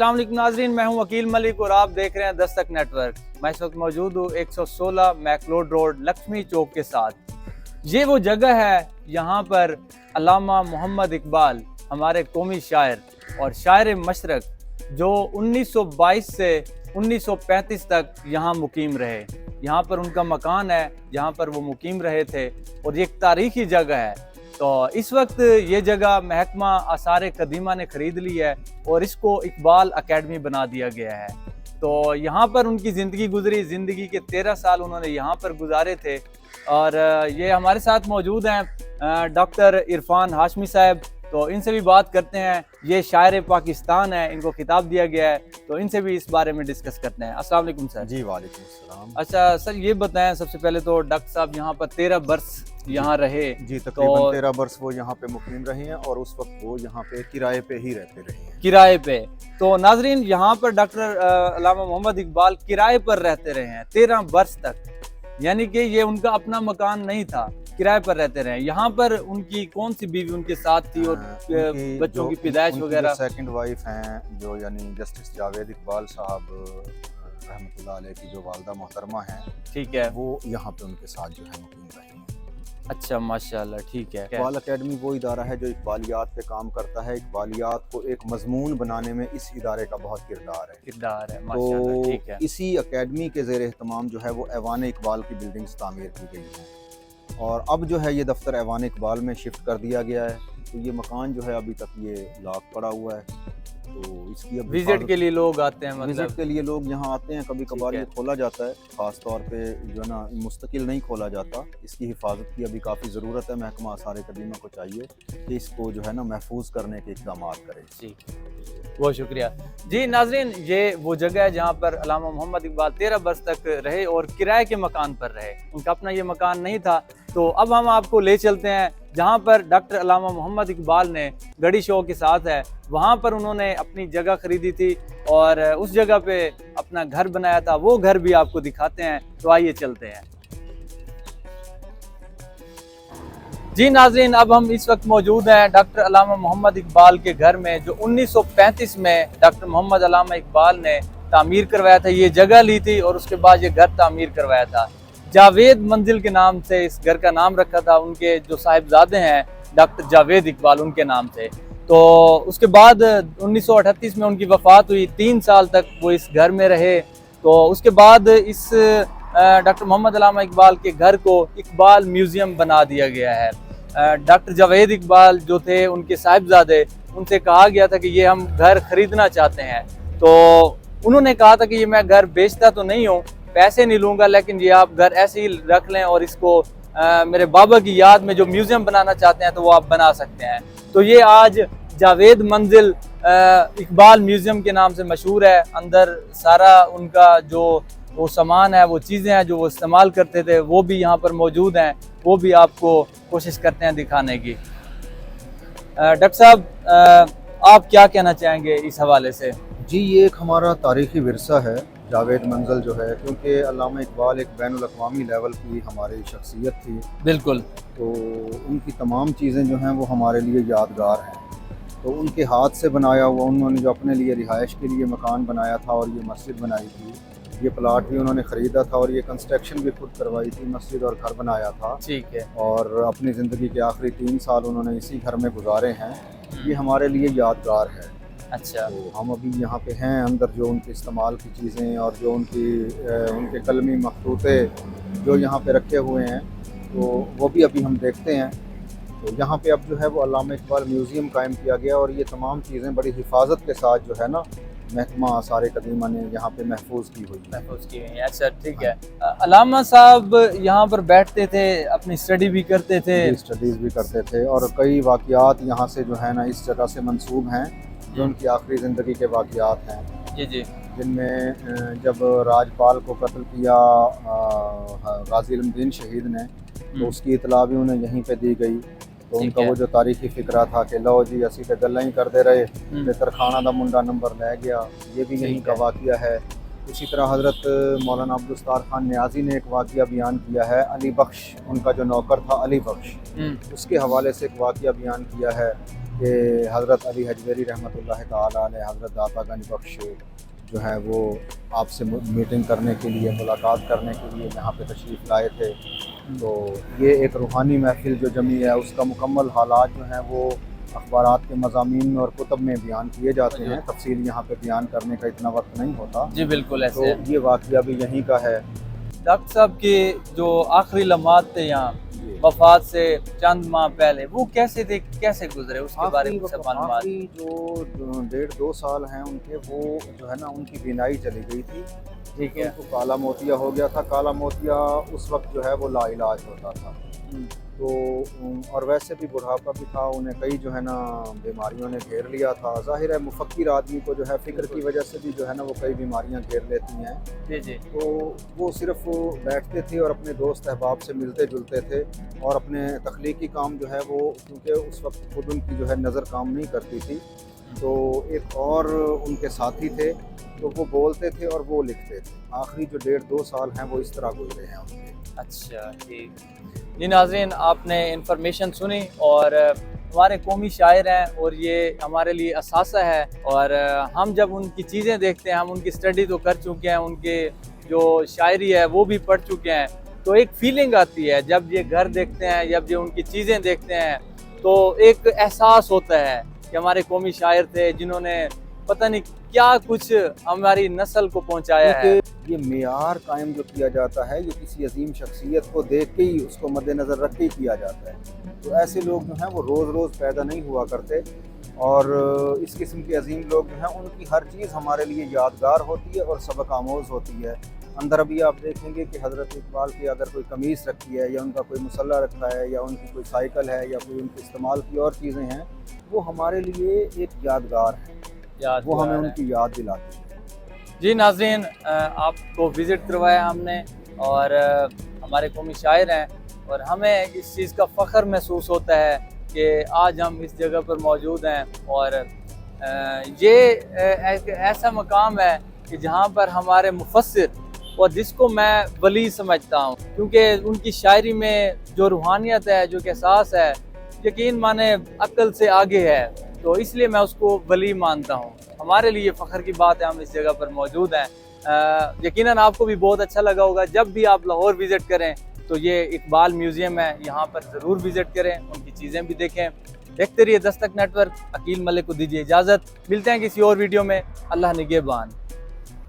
अस्सलाम वालेकुम नाजरीन, मैं हूं वकील मलिक और आप देख रहे हैं दस्तक नेटवर्क। मैं इस वक्त मौजूद हूं 116 मैकलोड रोड लक्ष्मी चौक के साथ। ये वो जगह है यहाँ पर अल्लामा मोहम्मद इकबाल, हमारे कौमी शायर और शायर मशरक, जो 1922 से 1935 तक यहाँ मुकीम रहे। यहाँ पर उनका मकान है, जहाँ पर वो मुकीम रहे थे और ये एक तारीखी जगह है। तो इस वक्त ये जगह महकमा आसार कदीमा ने ख़रीद ली है और इसको इकबाल अकेडमी बना दिया गया है। तो यहाँ पर उनकी ज़िंदगी गुजरी, ज़िंदगी के 13 साल उन्होंने यहाँ पर गुजारे थे। और ये हमारे साथ मौजूद हैं डॉक्टर इरफान हाशमी साहब, तो इनसे भी बात करते हैं। ये शायर पाकिस्तान है, इनको खिताब दिया गया है, तो इनसे भी इस बारे में डिस्कस करते हैं। अस्सलाम वालेकुम सर। जी वालेकुम सलाम। अच्छा सर, ये बताएं सबसे पहले तो डॉक्टर साहब यहाँ पर 13 बरस यहाँ रहे। जी तकरीबन 13 बरस वो यहाँ पे मुकीम रहे हैं और उस वक्त वो यहाँ पे किराए पे ही रहते रहे हैं। किराए पे। तो नाजरीन, यहाँ पर डॉक्टर अल्लामा मोहम्मद इकबाल किराए पर रहते रहे हैं 13 बरस तक, यानी कि ये उनका अपना मकान नहीं था, किराए पर रहते रहे। यहाँ पर उनकी कौन सी बीवी उनके साथ थी और बच्चों की पैदाइश वगैरह? सेकंड वाइफ हैं जो यानी जस्टिस जावेद इकबाल साहब रहमतुल्लाह अलैह की जो वालदा मोहतरमा हैं, ठीक है, वो यहाँ पे उनके साथ जो है मुकीम रहे हैं। अच्छा माशाल्लाह, ठीक है। इकबाल अकेडमी वो इदारा है जो इकबालियात पे काम करता है। इकबालियात को एक मजमून बनाने में इस इदारे का बहुत किरदार है। माशाल्लाह, ठीक है। तो इसी अकेडमी के ज़ेर एहतमाम जो है वो ऐवान इकबाल की बिल्डिंग्स तामीर की गई हैं और अब जो है ये दफ्तर ऐवान इकबाल में शिफ्ट कर दिया गया है। तो ये मकान जो है अभी तक ये लॉक पड़ा हुआ है। तो इसकी अब विजिट के लिए लोग आते हैं, मतलब विजिट के लिए लोग यहाँ आते हैं। कभी कभार ये खोला जाता है, ख़ास तौर पे जो है ना मुस्तकिल नहीं खोला जाता। इसकी हिफाजत की अभी काफ़ी ज़रूरत है। महकमा आसार कदीमा को चाहिए कि इसको जो है ना महफूज करने के इक़दाम करें। जी, बहुत शुक्रिया जी। नाजरीन, ये वो जगह है जहाँ पर अल्लामा मोहम्मद इकबाल 13 बरस तक रहे और किराए के मकान पर रहे। उनका अपना ये मकान नहीं था। तो अब हम आपको ले चलते हैं जहाँ पर डॉक्टर अल्लामा मोहम्मद इकबाल ने गढ़ी शो के साथ है, वहाँ पर उन्होंने अपनी जगह खरीदी थी और उस जगह पे अपना घर बनाया था। वो घर भी आपको दिखाते हैं, तो आइए चलते हैं जी। नाज़रीन, अब हम इस वक्त मौजूद हैं डॉक्टर अल्लामा मोहम्मद इकबाल के घर में, जो 1935 में डॉक्टर मोहम्मद अल्लामा इकबाल ने तामीर करवाया था। ये जगह ली थी और उसके बाद ये घर तामीर करवाया था। जावेद मंजिल के नाम से इस घर का नाम रखा था, उनके जो साहिबजादे हैं डॉक्टर जावेद इकबाल, उनके नाम से। तो उसके बाद 1938 में उनकी वफ़ात हुई। 3 साल तक वो इस घर में रहे। तो उसके बाद इस डॉक्टर मोहम्मद अल्लामा इकबाल के घर को इकबाल म्यूज़ियम बना दिया गया है। डॉक्टर जावेद इकबाल जो थे, उनके साहिबजादे, उनसे कहा गया था कि ये हम घर ख़रीदना चाहते हैं। तो उन्होंने कहा था कि ये मैं घर बेचता तो नहीं हूँ, पैसे नहीं लूँगा, लेकिन ये आप घर ऐसे ही रख लें और इसको मेरे बाबा की याद में जो म्यूज़ियम बनाना चाहते हैं तो वो आप बना सकते हैं। तो ये आज जावेद मंजिल इकबाल म्यूज़ियम के नाम से मशहूर है। अंदर सारा उनका जो वो सामान है, वो चीज़ें हैं जो वो इस्तेमाल करते थे, वो भी यहाँ पर मौजूद हैं। वो भी आपको कोशिश करते हैं दिखाने की। डॉक्टर साहब, आप क्या कहना चाहेंगे इस हवाले से? जी, ये एक हमारा तारीख़ी विरसा है जावेद मंजिल जो है, क्योंकि अल्लामा इकबाल एक बैनुल अक़वामी लेवल की हमारी शख्सियत थी। बिल्कुल। तो उनकी तमाम चीज़ें जो हैं वो हमारे लिए यादगार हैं। तो उनके हाथ से बनाया हुआ, उन्होंने जो अपने लिए रिहाइश के लिए मकान बनाया था और ये मस्जिद बनाई थी, ये प्लाट भी उन्होंने ख़रीदा था और ये कंस्ट्रक्शन भी खुद करवाई थी, मस्जिद और घर बनाया था। ठीक है। और अपनी ज़िंदगी के आखिरी 3 साल उन्होंने इसी घर में गुजारे हैं। ये हमारे लिए यादगार है। अच्छा। तो हम अभी यहाँ पे हैं, अंदर जो उनके इस्तेमाल की चीज़ें और जो उनके कलमी मखतूते जो यहाँ पे रखे हुए हैं, तो वो भी अभी हम देखते हैं। तो यहाँ पे अब जो है वो अल्लामा इकबाल म्यूज़ियम कायम किया गया और ये तमाम चीज़ें बड़ी हिफाजत के साथ जो है ना महकमा आसार कदीमा ने यहाँ पे महफूज की हुई है। अच्छा, ठीक है। अल्लामा साहब यहाँ पर बैठते थे, अपनी स्टडी भी करते थे? स्टडीज़ भी करते थे और कई वाक़यात यहाँ से जो है ना इस जगह से मंसूब हैं, जो उनकी आखिरी ज़िंदगी के वाक़यात हैं। जी जी। जिनमें जब राजपाल को कत्ल किया गाज़ी इल्मुद्दीन शहीद ने, तो उसकी इतला भी उन्हें यहीं पे दी गई। तो उनका वो जो तारीखी फिक्रा था कि लो जी असी तो गल्लां ही करते रहे, तरखाना दा मुंडा नंबर लै गया, ये भी यहीं का वाक़या है। इसी तरह हज़रत मौलाना अब्दुल खान न्याजी ने एक वाक़या बयान किया है, अली बख्श, उनका जो नौकर था अली बख्श, उसके हवाले से एक वाक़या बयान किया है। कि हज़रत अली हजवेरी रहमतुल्लाह ताला अलैह, हज़रत दाता गंज बख्श जो है वो आपसे मीटिंग करने के लिए, मुलाकात करने के लिए यहाँ पे तशरीफ़ लाए थे। तो ये एक रूहानी महफ़िल जो जमी है, उसका मुकम्मल हालात जो हैं वो अखबारात के मज़ामीन में और कुतब में बयान किए जाते हैं। तफसील यहाँ पे बयान करने का इतना वक्त नहीं होता। जी बिल्कुल तो ऐसे है। ये वाक़या भी यहीं का है। डॉक्टर साहब के जो आखिरी लम्हात थे यहाँ वफात से चंद माह पहले, वो कैसे थे, कैसे गुजरे, उसके बारे में सब मालूमात। आखिरी जो 1.5-2 साल हैं उनके, वो जो है ना उनकी बीनाई चली गई थी। ठीक है। उनको काला मोतिया हो गया था। काला मोतिया उस वक्त जो है वो लाइलाज होता था। तो और वैसे भी बुढ़ापा भी था, उन्हें कई जो है ना बीमारियों ने घेर लिया था। ज़ाहिर है मुफक्किर आदमी को जो है फ़िक्र की वजह से भी जो है ना वो कई बीमारियां घेर लेती हैं। जी जी। तो वो सिर्फ बैठते थे और अपने दोस्त अहबाब से मिलते जुलते थे और अपने तख्लीकी काम जो है वो, क्योंकि उस वक्त खुद उनकी जो है नज़र काम नहीं करती थी, तो एक और उनके साथी थे, तो वो बोलते थे और वो लिखते थे। आखिरी जो 1.5-2 साल हैं वो इस तरह गुजरे हैं उनके। अच्छा ठीक। जी नाज़रीन, आपने इन्फॉर्मेशन सुनी और हमारे कौमी शायर हैं और ये हमारे लिए असासा है। और हम जब उनकी चीज़ें देखते हैं, हम उनकी स्टडी तो कर चुके हैं, उनके जो शायरी है वो भी पढ़ चुके हैं, तो एक फीलिंग आती है जब ये घर देखते हैं, जब ये उनकी चीज़ें देखते हैं, तो एक एहसास होता है कि हमारे कौमी शायर थे जिन्होंने पता नहीं क्या कुछ हमारी नस्ल को पहुंचाया है। ये मेयार कायम जो किया जाता है, ये किसी अजीम शख्सियत को देख के ही, उसको मद्देनज़र रख के ही किया जाता है। तो ऐसे लोग जो हैं वो रोज़ रोज़ पैदा नहीं हुआ करते और इस किस्म के अजीम लोग जो हैं उनकी हर चीज़ हमारे लिए यादगार होती है और सबक आमोज़ होती है। अंदर अभी आप देखेंगे कि हज़रत इकबाल की अगर कोई कमीज़ रखी है या उनका कोई मुसल्ला रखा है या उनकी कोई साइकिल है या कोई उनके इस्तेमाल की और चीज़ें हैं, वो हमारे लिए एक यादगार है, वो हमें उनकी याद दिलाती है। जी नाज़रीन, आपको विज़िट करवाया हमने और हमारे कौमी शायर हैं और हमें इस चीज़ का फ़ख्र महसूस होता है कि आज हम इस जगह पर मौजूद हैं। और ये एक ऐसा मकाम है कि जहाँ पर हमारे मुफस्सिर, और जिसको मैं वली समझता हूँ, क्योंकि उनकी शायरी में जो रूहानियत है, जो एहसास है, यकीन माने अक्ल से आगे है, तो इसलिए मैं उसको वली मानता हूँ। हमारे लिए फ़ख्र की बात है हम इस जगह पर मौजूद हैं। यकीनन आपको भी बहुत अच्छा लगा होगा। जब भी आप लाहौर विज़िट करें तो ये इकबाल म्यूज़ियम है, यहाँ पर ज़रूर विज़िट करें, उनकी चीज़ें भी देखें। देखते रहिए दस्तक नेटवर्क। अकील मलिक को दीजिए इजाज़त, मिलते हैं किसी और वीडियो में। अल्लाह निगहबान।